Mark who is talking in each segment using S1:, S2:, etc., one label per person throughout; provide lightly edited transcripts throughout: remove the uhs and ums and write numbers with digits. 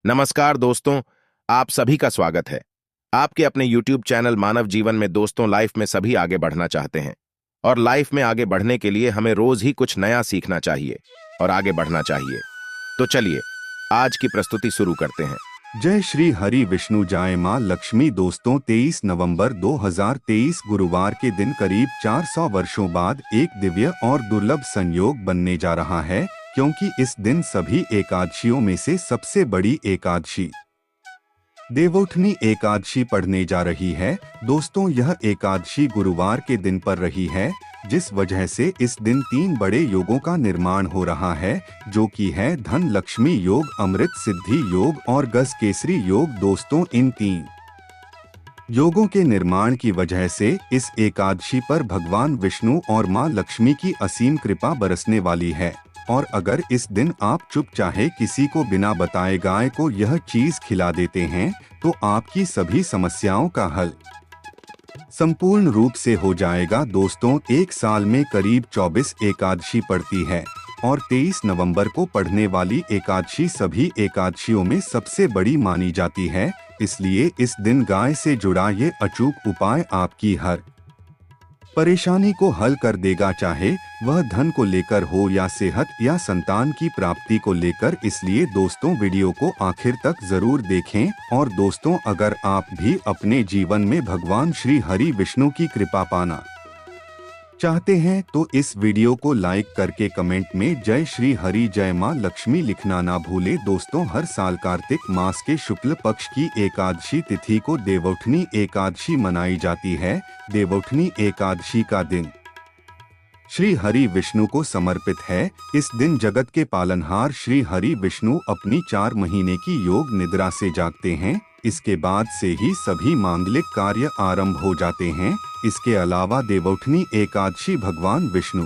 S1: नमस्कार दोस्तों, आप सभी का स्वागत है। आपके अपने YouTube चैनल मानव जीवन में दोस्तों, लाइफ में सभी आगे बढ़ना चाहते हैं और लाइफ में आगे बढ़ने के लिए हमें रोज ही कुछ नया सीखना चाहिए और आगे बढ़ना चाहिए। तो चलिए आज की प्रस्तुति शुरू करते हैं।
S2: जय श्री हरि विष्णु जय मां लक्ष्मी। दोस्तों 23 नवंबर 2023 गुरुवार के दिन करीब 400 वर्षों बाद एक दिव्य और दुर्लभ संयोग बनने जा रहा है, क्योंकि इस दिन सभी एकादशियों में से सबसे बड़ी एकादशी देवउठनी एकादशी पढ़ने जा रही है। दोस्तों यह एकादशी गुरुवार के दिन पर रही है, जिस वजह से इस दिन 3 बड़े योगों का निर्माण हो रहा है, जो कि है धन लक्ष्मी योग, अमृत सिद्धि योग और गज केसरी योग। दोस्तों इन 3 योगों के निर्माण की वजह से इस एकादशी पर भगवान विष्णु और मां लक्ष्मी की असीम कृपा बरसने वाली है। और अगर इस दिन आप चुप चाहे किसी को बिना बताए गाय को यह चीज खिला देते हैं, तो आपकी सभी समस्याओं का हल संपूर्ण रूप से हो जाएगा। दोस्तों एक साल में करीब 24 एकादशी पड़ती है और 23 नवंबर को पढ़ने वाली एकादशी सभी एकादशियों में सबसे बड़ी मानी जाती है। इसलिए इस दिन गाय से जुड़ा ये अचूक उपाय आपकी हर परेशानी को हल कर देगा, चाहे वह धन को लेकर हो या सेहत या संतान की प्राप्ति को लेकर। इसलिए दोस्तों वीडियो को आखिर तक जरूर देखें। और दोस्तों अगर आप भी अपने जीवन में भगवान श्री हरि विष्णु की कृपा पाना चाहते हैं तो इस वीडियो को लाइक करके कमेंट में जय श्री हरि जय मां लक्ष्मी लिखना ना भूले। दोस्तों हर साल कार्तिक मास के शुक्ल पक्ष की एकादशी तिथि को देवउठनी एकादशी मनाई जाती है। देवउठनी एकादशी का दिन श्री हरि विष्णु को समर्पित है। इस दिन जगत के पालनहार श्री हरि विष्णु अपनी 4 महीने की योग निद्रा से जागते हैं। इसके बाद से ही सभी मांगलिक कार्य आरंभ हो जाते हैं। इसके अलावा देवउठनी एकादशी भगवान विष्णु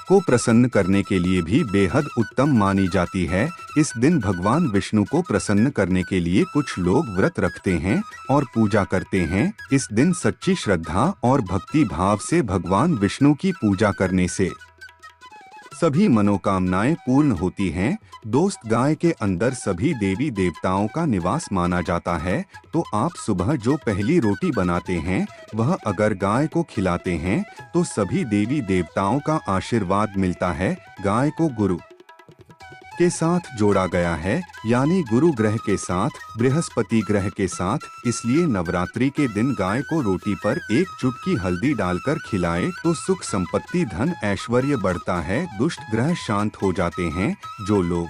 S2: को प्रसन्न करने के लिए भी बेहद उत्तम मानी जाती है। इस दिन भगवान विष्णु को प्रसन्न करने के लिए कुछ लोग व्रत रखते हैं और पूजा करते हैं। इस दिन सच्ची श्रद्धा और भक्ति भाव से भगवान विष्णु की पूजा करने से सभी मनोकामनाएं पूर्ण होती हैं। दोस्त गाय के अंदर सभी देवी देवताओं का निवास माना जाता है, तो आप सुबह जो पहली रोटी बनाते हैं वह अगर गाय को खिलाते हैं तो सभी देवी देवताओं का आशीर्वाद मिलता है। गाय को गुरु के साथ जोड़ा गया है, यानी गुरु ग्रह के साथ, बृहस्पति ग्रह के साथ। इसलिए नवरात्रि के दिन गाय को रोटी पर एक चुटकी हल्दी डालकर खिलाएं तो सुख संपत्ति धन ऐश्वर्य बढ़ता है, दुष्ट ग्रह शांत हो जाते हैं। जो लोग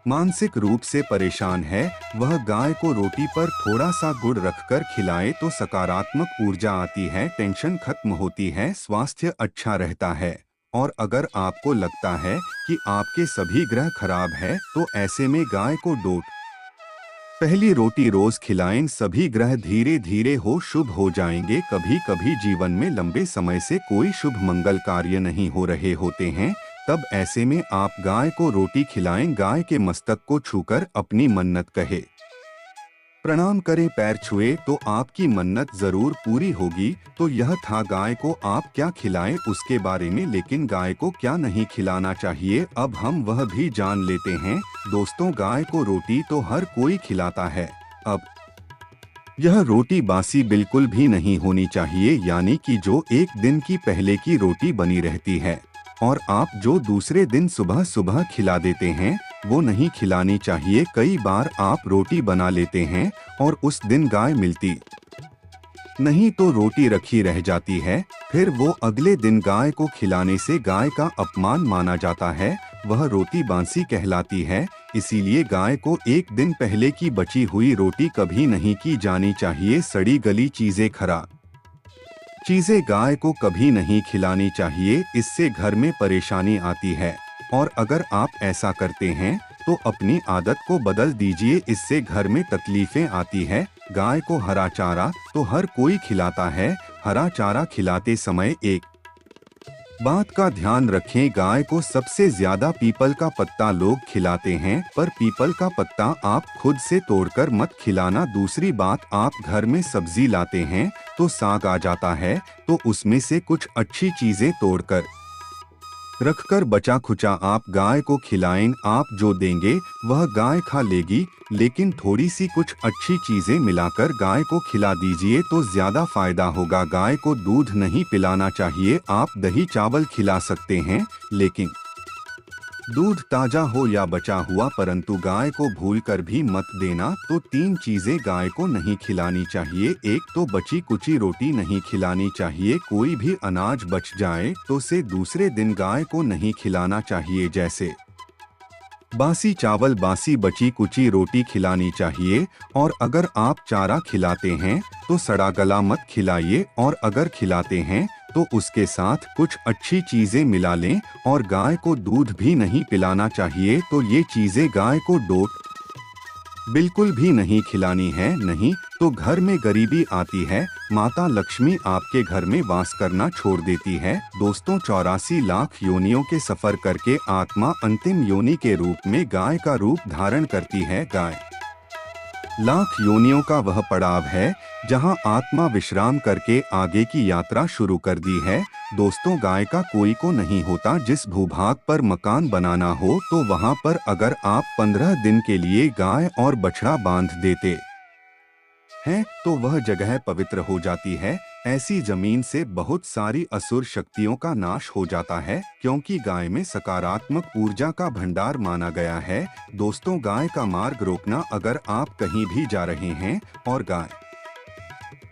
S2: मानसिक रूप से परेशान है वह गाय को रोटी पर थोड़ा सा गुड़ रखकर खिलाए तो सकारात्मक ऊर्जा आती है, टेंशन खत्म होती है, स्वास्थ्य अच्छा रहता है। और अगर आपको लगता है कि आपके सभी ग्रह खराब है तो ऐसे में गाय को पहली रोटी रोज खिलाएं। सभी ग्रह धीरे धीरे शुभ हो जाएंगे। कभी कभी जीवन में लंबे समय से कोई शुभ मंगल कार्य नहीं हो रहे होते हैं, तब ऐसे में आप गाय को रोटी खिलाएं। गाय के मस्तक को छूकर अपनी मन्नत कहे, प्रणाम करें, पैर छुए तो आपकी मन्नत जरूर पूरी होगी। तो यह था गाय को आप क्या खिलाएं उसके बारे में, लेकिन गाय को क्या नहीं खिलाना चाहिए अब हम वह भी जान लेते हैं। दोस्तों गाय को रोटी तो हर कोई खिलाता है, अब यह रोटी बासी बिल्कुल भी नहीं होनी चाहिए, यानी कि जो एक दिन की पहले की रोटी बनी रहती है और आप जो दूसरे दिन सुबह सुबह खिला देते हैं वो नहीं खिलानी चाहिए। कई बार आप रोटी बना लेते हैं और उस दिन गाय मिलती नहीं तो रोटी रखी रह जाती है, फिर वो अगले दिन गाय को खिलाने से गाय का अपमान माना जाता है, वह रोटी बासी कहलाती है। इसीलिए गाय को एक दिन पहले की बची हुई रोटी कभी नहीं की जानी चाहिए। सड़ी गली चीजें, खराब चीजें गाय को कभी नहीं खिलानी चाहिए, इससे घर में परेशानी आती है। और अगर आप ऐसा करते हैं तो अपनी आदत को बदल दीजिए, इससे घर में तकलीफें आती है। गाय को हरा चारा तो हर कोई खिलाता है, हरा चारा खिलाते समय एक बात का ध्यान रखें, गाय को सबसे ज्यादा पीपल का पत्ता लोग खिलाते हैं, पर पीपल का पत्ता आप खुद से तोड़कर मत खिलाना। दूसरी बात, आप घर में सब्जी लाते हैं तो साग आ जाता है तो उसमें से कुछ अच्छी चीजें तोड़कर रखकर बचा खुचा आप गाय को खिलाएं। आप जो देंगे वह गाय खा लेगी, लेकिन थोड़ी सी कुछ अच्छी चीजें मिलाकर गाय को खिला दीजिए तो ज्यादा फायदा होगा। गाय को दूध नहीं पिलाना चाहिए, आप दही चावल खिला सकते हैं, लेकिन दूध ताजा हो या बचा हुआ, परंतु गाय को भूलकर भी मत देना। तो 3 चीजें गाय को नहीं खिलानी चाहिए। एक तो बची कुची रोटी नहीं खिलानी चाहिए। कोई भी अनाज बच जाए तो उसे दूसरे दिन गाय को नहीं खिलाना चाहिए, जैसे बासी चावल, बासी बची कुची रोटी खिलानी चाहिए। और अगर आप चारा खिलाते हैं तो सड़ा गला मत खिलाइए, और अगर खिलाते हैं तो उसके साथ कुछ अच्छी चीजें मिला लें। और गाय को दूध भी नहीं पिलाना चाहिए। तो ये चीजें गाय को बिल्कुल भी नहीं खिलानी है, नहीं तो घर में गरीबी आती है, माता लक्ष्मी आपके घर में वास करना छोड़ देती है। दोस्तों, 84 लाख योनियों के सफर करके आत्मा अंतिम योनि के रूप में गाय का रूप धारण करती है। गाय लाख योनियों का वह पड़ाव है जहां आत्मा विश्राम करके आगे की यात्रा शुरू कर दी है। दोस्तों, गाय का कोई को नहीं होता। जिस भूभाग पर मकान बनाना हो तो वहां पर अगर आप 15 दिन के लिए गाय और बछड़ा बांध देते हैं तो वह जगह पवित्र हो जाती है। ऐसी जमीन से बहुत सारी असुर शक्तियों का नाश हो जाता है, क्योंकि गाय में सकारात्मक ऊर्जा का भंडार माना गया है। दोस्तों, गाय का मार्ग रोकना, अगर आप कहीं भी जा रहे हैं और गाय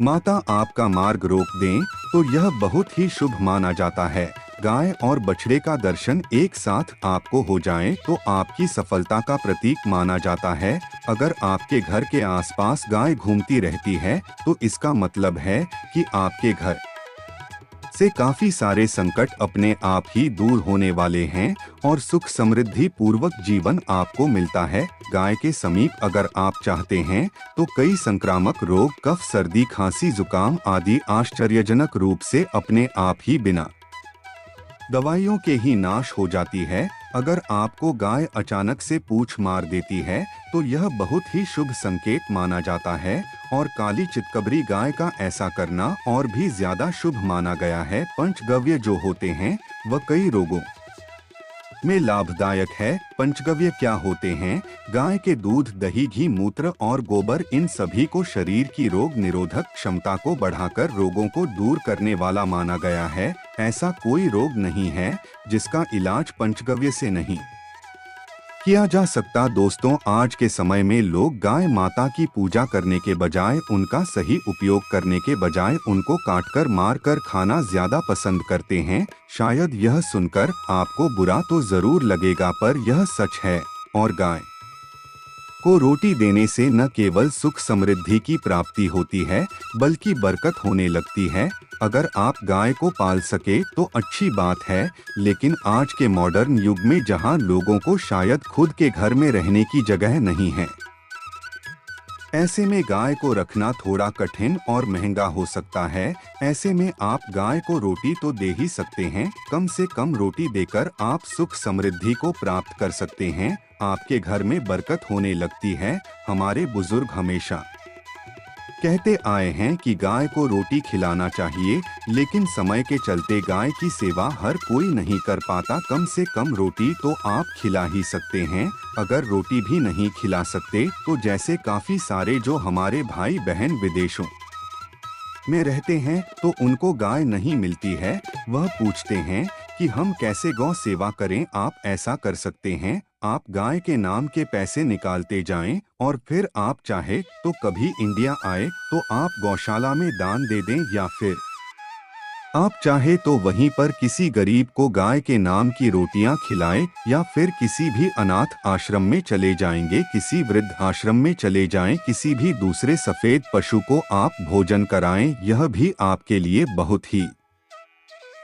S2: माता आपका मार्ग रोक दें तो यह बहुत ही शुभ माना जाता है। गाय और बछड़े का दर्शन एक साथ आपको हो जाए तो आपकी सफलता का प्रतीक माना जाता है। अगर आपके घर के आसपास गाय घूमती रहती है तो इसका मतलब है कि आपके घर से काफी सारे संकट अपने आप ही दूर होने वाले हैं और सुख समृद्धि पूर्वक जीवन आपको मिलता है। गाय के समीप अगर आप चाहते हैं तो कई संक्रामक रोग, कफ, सर्दी, खांसी, जुकाम आदि आश्चर्यजनक रूप से अपने आप ही बिना दवाइयों के ही नाश हो जाती है। अगर आपको गाय अचानक से पूंछ मार देती है तो यह बहुत ही शुभ संकेत माना जाता है, और काली चितकबरी गाय का ऐसा करना और भी ज्यादा शुभ माना गया है। पंचगव्य जो होते हैं वह कई रोगों में लाभदायक है। पंचगव्य क्या होते हैं? गाय के दूध, दही, घी, मूत्र और गोबर, इन सभी को शरीर की रोग निरोधक क्षमता को बढ़ाकर रोगों को दूर करने वाला माना गया है। ऐसा कोई रोग नहीं है जिसका इलाज पंचगव्य से नहीं किया जा सकता। दोस्तों, आज के समय में लोग गाय माता की पूजा करने के बजाय, उनका सही उपयोग करने के बजाय उनको काटकर मारकर खाना ज्यादा पसंद करते हैं। शायद यह सुनकर आपको बुरा तो जरूर लगेगा, पर यह सच है। और गाय को रोटी देने से न केवल सुख समृद्धि की प्राप्ति होती है बल्कि बरकत होने लगती है। अगर आप गाय को पाल सके तो अच्छी बात है, लेकिन आज के मॉडर्न युग में जहां लोगों को शायद खुद के घर में रहने की जगह नहीं है, ऐसे में गाय को रखना थोड़ा कठिन और महंगा हो सकता है। ऐसे में आप गाय को रोटी तो दे ही सकते हैं। कम से कम रोटी देकर आप सुख समृद्धि को प्राप्त कर सकते हैं। आपके घर में बरकत होने लगती है। हमारे बुजुर्ग हमेशा कहते आए हैं कि गाय को रोटी खिलाना चाहिए, लेकिन समय के चलते गाय की सेवा हर कोई नहीं कर पाता। कम से कम रोटी तो आप खिला ही सकते हैं। अगर रोटी भी नहीं खिला सकते तो जैसे काफी सारे जो हमारे भाई बहन विदेशों में रहते हैं तो उनको गाय नहीं मिलती है, वह पूछते हैं कि हम कैसे गौ सेवा करें। आप ऐसा कर सकते हैं, आप गाय के नाम के पैसे निकालते जाएं और फिर आप चाहे तो कभी इंडिया आए तो आप गौशाला में दान दे दें, या फिर आप चाहे तो वहीं पर किसी गरीब को गाय के नाम की रोटियां खिलाएं, या फिर किसी भी अनाथ आश्रम में चले जाएंगे, किसी वृद्ध आश्रम में चले जाएं, किसी भी दूसरे सफेद पशु को आप भोजन कराएं। यह भी आपके लिए बहुत ही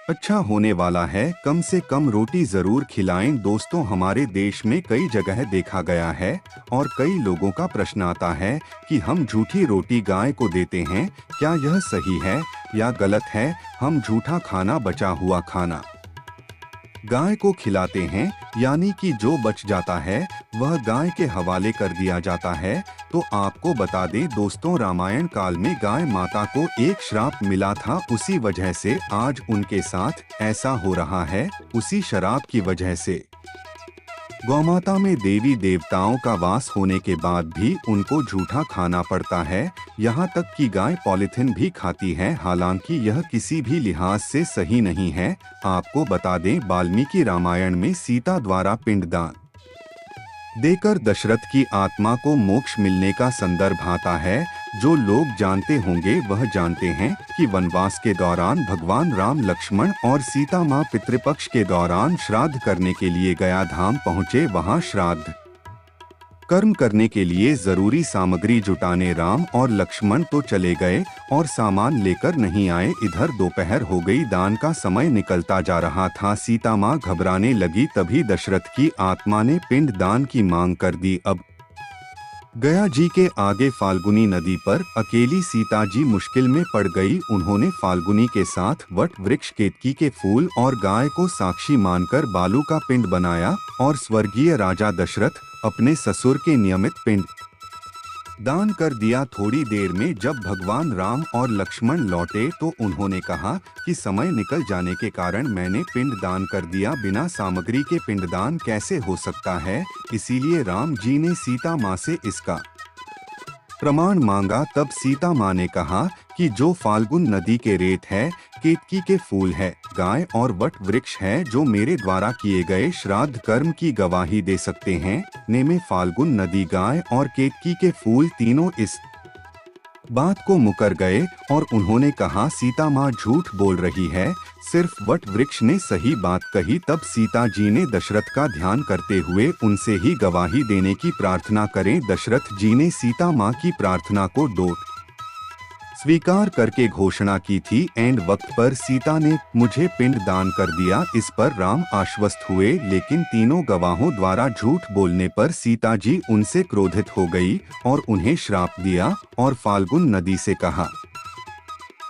S2: अच्छा होने वाला है। कम से कम रोटी जरूर खिलाएं। दोस्तों, हमारे देश में कई जगह देखा गया है और कई लोगों का प्रश्न आता है कि हम झूठी रोटी गाय को देते हैं, क्या यह सही है या गलत है? हम झूठा खाना, बचा हुआ खाना गाय को खिलाते हैं, यानी कि जो बच जाता है वह गाय के हवाले कर दिया जाता है। तो आपको बता दें दोस्तों, रामायण काल में गाय माता को एक श्राप मिला था, उसी वजह से आज उनके साथ ऐसा हो रहा है। उसी शराब की वजह से गौमाता में देवी देवताओं का वास होने के बाद भी उनको झूठा खाना पड़ता है। यहाँ तक कि गाय पॉलिथीन भी खाती है, हालांकि यह किसी भी लिहाज से सही नहीं है। आपको बता दें, वाल्मीकि रामायण में सीता द्वारा पिंडदान देकर दशरथ की आत्मा को मोक्ष मिलने का संदर्भ आता है। जो लोग जानते होंगे वह जानते हैं कि वनवास के दौरान भगवान राम, लक्ष्मण और सीता माँ पितृपक्ष के दौरान श्राद्ध करने के लिए गया धाम पहुँचे। वहाँ श्राद्ध कर्म करने के लिए जरूरी सामग्री जुटाने राम और लक्ष्मण तो चले गए और सामान लेकर नहीं आए। इधर दोपहर हो गई, दान का समय निकलता जा रहा था। सीता माँ घबराने लगी, तभी दशरथ की आत्मा ने पिंड दान की मांग कर दी। अब गया जी के आगे फाल्गुनी नदी पर अकेली सीता जी मुश्किल में पड़ गई। उन्होंने फाल्गुनी के साथ वट वृक्ष, केतकी के फूल और गाय को साक्षी मानकर बालू का पिंड बनाया और स्वर्गीय राजा दशरथ अपने ससुर के नियमित पिंड दान कर दिया। थोड़ी देर में जब भगवान राम और लक्ष्मण लौटे तो उन्होंने कहा कि समय निकल जाने के कारण मैंने पिंड दान कर दिया, बिना सामग्री के पिंडदान कैसे हो सकता है। इसीलिए राम जी ने सीता माँ से इसका प्रमाण मांगा। तब सीता माँ ने कहा कि जो फाल्गुन नदी के रेत है, केतकी के फूल है, गाय और वट वृक्ष है, जो मेरे द्वारा किए गए श्राद्ध कर्म की गवाही दे सकते हैं। में फाल्गुन नदी, गाय और केतकी के फूल तीनों इस बात को मुकर गए और उन्होंने कहा सीता माँ झूठ बोल रही है, सिर्फ वट वृक्ष ने सही बात कही। तब सीता जी ने दशरथ का ध्यान करते हुए उनसे ही गवाही देने की प्रार्थना करें। दशरथ जी ने सीता माँ की प्रार्थना को स्वीकार करके घोषणा की थी। एंड वक्त पर सीता ने मुझे पिंड दान कर दिया। इस पर राम आश्वस्त हुए, लेकिन तीनों गवाहों द्वारा झूठ बोलने पर सीता जी उनसे क्रोधित हो गई और उन्हें श्राप दिया और फाल्गुन नदी से कहा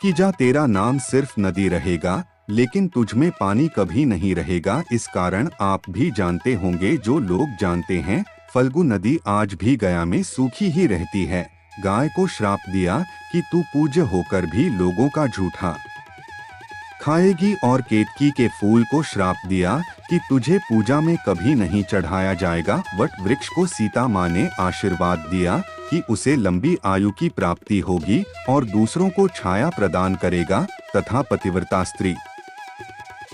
S2: कि जा, तेरा नाम सिर्फ नदी रहेगा, लेकिन तुझमें पानी कभी नहीं रहेगा। इस कारण आप भी जानते होंगे, जो लोग जानते हैं, फल्गु नदी आज भी गया में सूखी ही रहती है। गाय को श्राप दिया कि तू पूज्य होकर भी लोगों का झूठा खाएगी और केतकी के फूल को श्राप दिया कि तुझे पूजा में कभी नहीं चढ़ाया जाएगा। वट वृक्ष को सीता माँ ने आशीर्वाद दिया कि उसे लंबी आयु की प्राप्ति होगी और दूसरों को छाया प्रदान करेगा तथा पतिव्रता स्त्री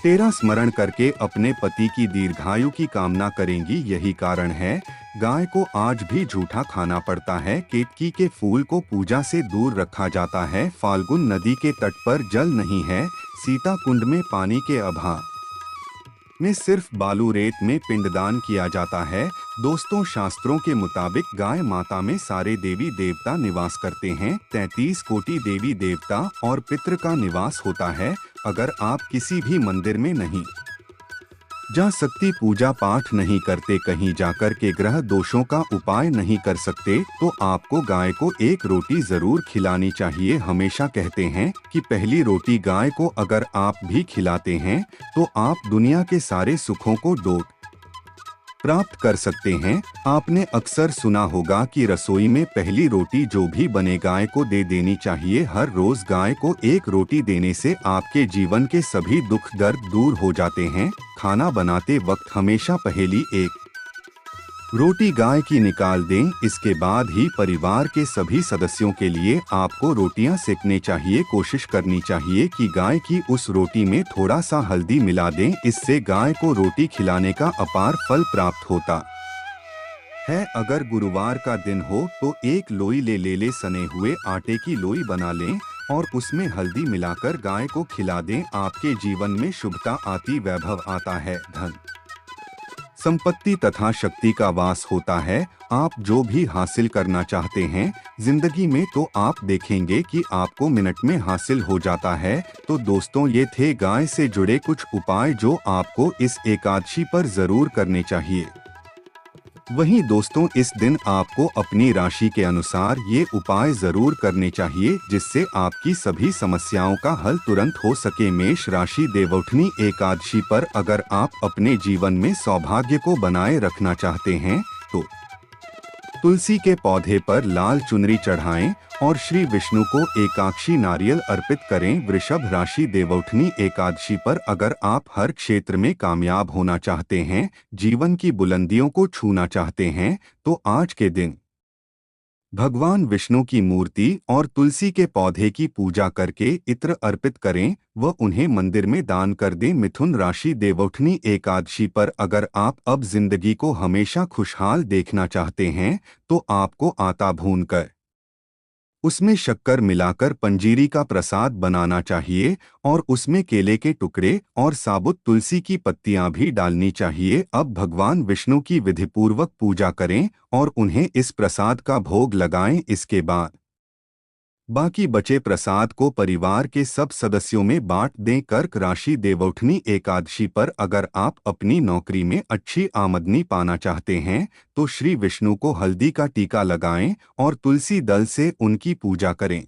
S2: तेरा स्मरण करके अपने पति की दीर्घायु की कामना करेंगी। यही कारण है गाय को आज भी झूठा खाना पड़ता है। केतकी के फूल को पूजा से दूर रखा जाता है। फाल्गुन नदी के तट पर जल नहीं है। सीता कुंड में पानी के अभाव में सिर्फ बालू रेत में पिंडदान किया जाता है। दोस्तों, शास्त्रों के मुताबिक गाय माता में सारे देवी देवता निवास करते हैं। 33 कोटि देवी देवता और पितृ का निवास होता है। अगर आप किसी भी मंदिर में नहीं जा सकती, पूजा पाठ नहीं करते, कहीं जाकर के ग्रह दोषों का उपाय नहीं कर सकते, तो आपको गाय को एक रोटी जरूर खिलानी चाहिए। हमेशा कहते हैं कि पहली रोटी गाय को अगर आप भी खिलाते हैं तो आप दुनिया के सारे सुखों को प्राप्त कर सकते हैं। आपने अक्सर सुना होगा कि रसोई में पहली रोटी जो भी बने गाय को दे देनी चाहिए। हर रोज गाय को एक रोटी देने से आपके जीवन के सभी दुख दर्द दूर हो जाते हैं। खाना बनाते वक्त हमेशा पहली एक रोटी गाय की निकाल दें। इसके बाद ही परिवार के सभी सदस्यों के लिए आपको रोटियां सेकने चाहिए। कोशिश करनी चाहिए कि गाय की उस रोटी में थोड़ा सा हल्दी मिला दें। इससे गाय को रोटी खिलाने का अपार फल प्राप्त होता है। अगर गुरुवार का दिन हो तो एक लोई ले सने हुए आटे की लोई बना लें और उसमें हल्दी मिलाकर गाय को खिला दें। आपके जीवन में शुभता आती, वैभव आता है, धन संपत्ति तथा शक्ति का वास होता है। आप जो भी हासिल करना चाहते हैं जिंदगी में तो आप देखेंगे कि आपको मिनट में हासिल हो जाता है। तो दोस्तों, ये थे गाय से जुड़े कुछ उपाय जो आपको इस एकादशी पर जरूर करने चाहिए। वहीं दोस्तों, इस दिन आपको अपनी राशि के अनुसार ये उपाय जरूर करने चाहिए जिससे आपकी सभी समस्याओं का हल तुरंत हो सके। मेष राशि, देवउठनी एकादशी पर अगर आप अपने जीवन में सौभाग्य को बनाए रखना चाहते हैं तो तुलसी के पौधे पर लाल चुनरी चढ़ाएं और श्री विष्णु को एकाक्षी नारियल अर्पित करें। वृषभ राशि, देवउठनी एकादशी पर अगर आप हर क्षेत्र में कामयाब होना चाहते हैं, जीवन की बुलंदियों को छूना चाहते हैं, तो आज के दिन भगवान विष्णु की मूर्ति और तुलसी के पौधे की पूजा करके इत्र अर्पित करें व उन्हें मंदिर में दान कर दें। मिथुन राशि, देवउठनी एकादशी पर अगर आप अब जिंदगी को हमेशा खुशहाल देखना चाहते हैं तो आपको आटा भूनकर उसमें शक्कर मिलाकर पंजीरी का प्रसाद बनाना चाहिए और उसमें केले के टुकड़े और साबुत तुलसी की पत्तियां भी डालनी चाहिए। अब भगवान विष्णु की विधिपूर्वक पूजा करें और उन्हें इस प्रसाद का भोग लगाएं। इसके बाद बाकी बचे प्रसाद को परिवार के सब सदस्यों में बांट दें। कर्क राशि, देवउठनी एकादशी पर अगर आप अपनी नौकरी में अच्छी आमदनी पाना चाहते हैं तो श्री विष्णु को हल्दी का टीका लगाएं और तुलसी दल से उनकी पूजा करें।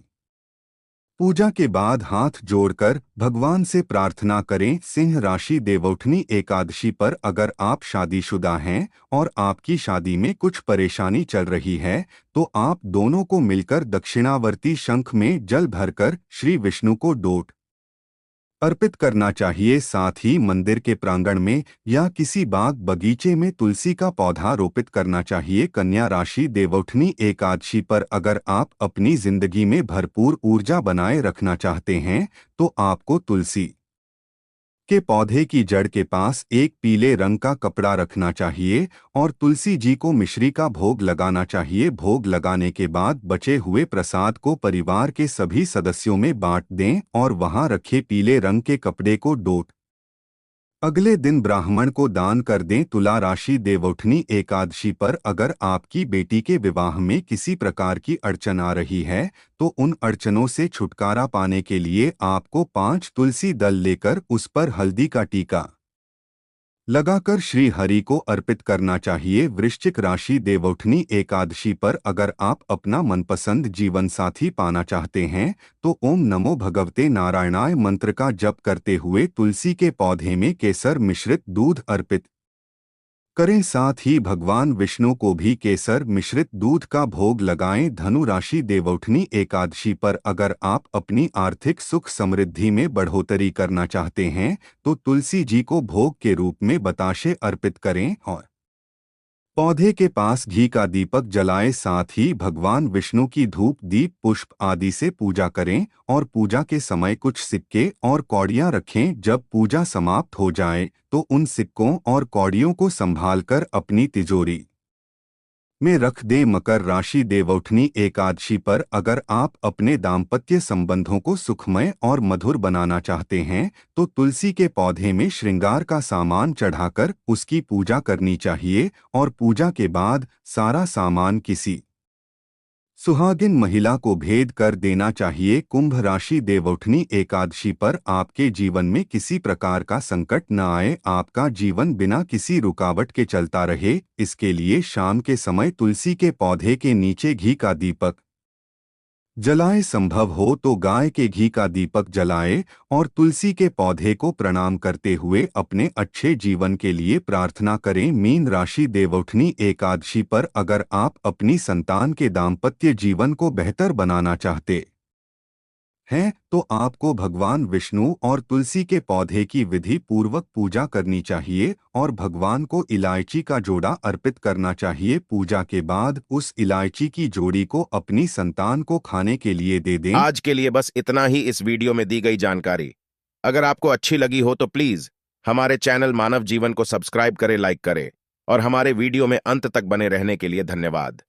S2: पूजा के बाद हाथ जोड़कर भगवान से प्रार्थना करें। सिंह राशि, देवउठनी एकादशी पर अगर आप शादीशुदा हैं और आपकी शादी में कुछ परेशानी चल रही है तो आप दोनों को मिलकर दक्षिणावर्ती शंख में जल भरकर श्री विष्णु को डोट अर्पित करना चाहिए। साथ ही मंदिर के प्रांगण में या किसी बाग बगीचे में तुलसी का पौधा रोपित करना चाहिए। कन्या राशि, देवउठनी एकादशी पर अगर आप अपनी जिंदगी में भरपूर ऊर्जा बनाए रखना चाहते हैं तो आपको तुलसी के पौधे की जड़ के पास एक पीले रंग का कपड़ा रखना चाहिए और तुलसी जी को मिश्री का भोग लगाना चाहिए। भोग लगाने के बाद बचे हुए प्रसाद को परिवार के सभी सदस्यों में बांट दें और वहां रखे पीले रंग के कपड़े को डोट अगले दिन ब्राह्मण को दान कर दें। तुला राशि, देवउठनी एकादशी पर अगर आपकी बेटी के विवाह में किसी प्रकार की अड़चन आ रही है तो उन अड़चनों से छुटकारा पाने के लिए आपको 5 तुलसी दल लेकर उस पर हल्दी का टीका लगाकर श्री हरि को अर्पित करना चाहिए। वृश्चिक राशि, देवउठनी एकादशी पर अगर आप अपना मनपसंद जीवन साथी पाना चाहते हैं तो ओम नमो भगवते नारायणाय मंत्र का जप करते हुए तुलसी के पौधे में केसर मिश्रित दूध अर्पित करें। साथ ही भगवान विष्णु को भी केसर मिश्रित दूध का भोग लगाएं। धनु राशि, देवउठनी एकादशी पर अगर आप अपनी आर्थिक सुख समृद्धि में बढ़ोतरी करना चाहते हैं तो तुलसी जी को भोग के रूप में बताशे अर्पित करें और पौधे के पास घी का दीपक जलाएं। साथ ही भगवान विष्णु की धूप, दीप, पुष्प आदि से पूजा करें और पूजा के समय कुछ सिक्के और कौड़ियां रखें। जब पूजा समाप्त हो जाए तो उन सिक्कों और कौड़ियों को संभालकर अपनी तिजोरी में रख दें। मकर राशि, देवउठनी एकादशी पर अगर आप अपने दाम्पत्य संबंधों को सुखमय और मधुर बनाना चाहते हैं तो तुलसी के पौधे में श्रृंगार का सामान चढ़ाकर उसकी पूजा करनी चाहिए और पूजा के बाद सारा सामान किसी सुहागिन महिला को भेद कर देना चाहिए। कुंभ राशि, देवउठनी एकादशी पर आपके जीवन में किसी प्रकार का संकट न आए, आपका जीवन बिना किसी रुकावट के चलता रहे, इसके लिए शाम के समय तुलसी के पौधे के नीचे घी का दीपक जलाएं। संभव हो तो गाय के घी का दीपक जलाएं और तुलसी के पौधे को प्रणाम करते हुए अपने अच्छे जीवन के लिए प्रार्थना करें। मीन राशि, देवउठनी एकादशी पर अगर आप अपनी संतान के दाम्पत्य जीवन को बेहतर बनाना चाहते हैं तो आपको भगवान विष्णु और तुलसी के पौधे की विधि पूर्वक पूजा करनी चाहिए और भगवान को इलायची का जोड़ा अर्पित करना चाहिए। पूजा के बाद उस इलायची की जोड़ी को अपनी संतान को खाने के लिए दे दें।
S1: आज के लिए बस इतना ही इस वीडियो में दी गई जानकारी। अगर आपको अच्छी लगी हो तो प्लीज हमारे चैनल मानव जीवन को सब्सक्राइब करें, लाइक करें और हमारे वीडियो में अंत तक बने रहने के लिए धन्यवाद।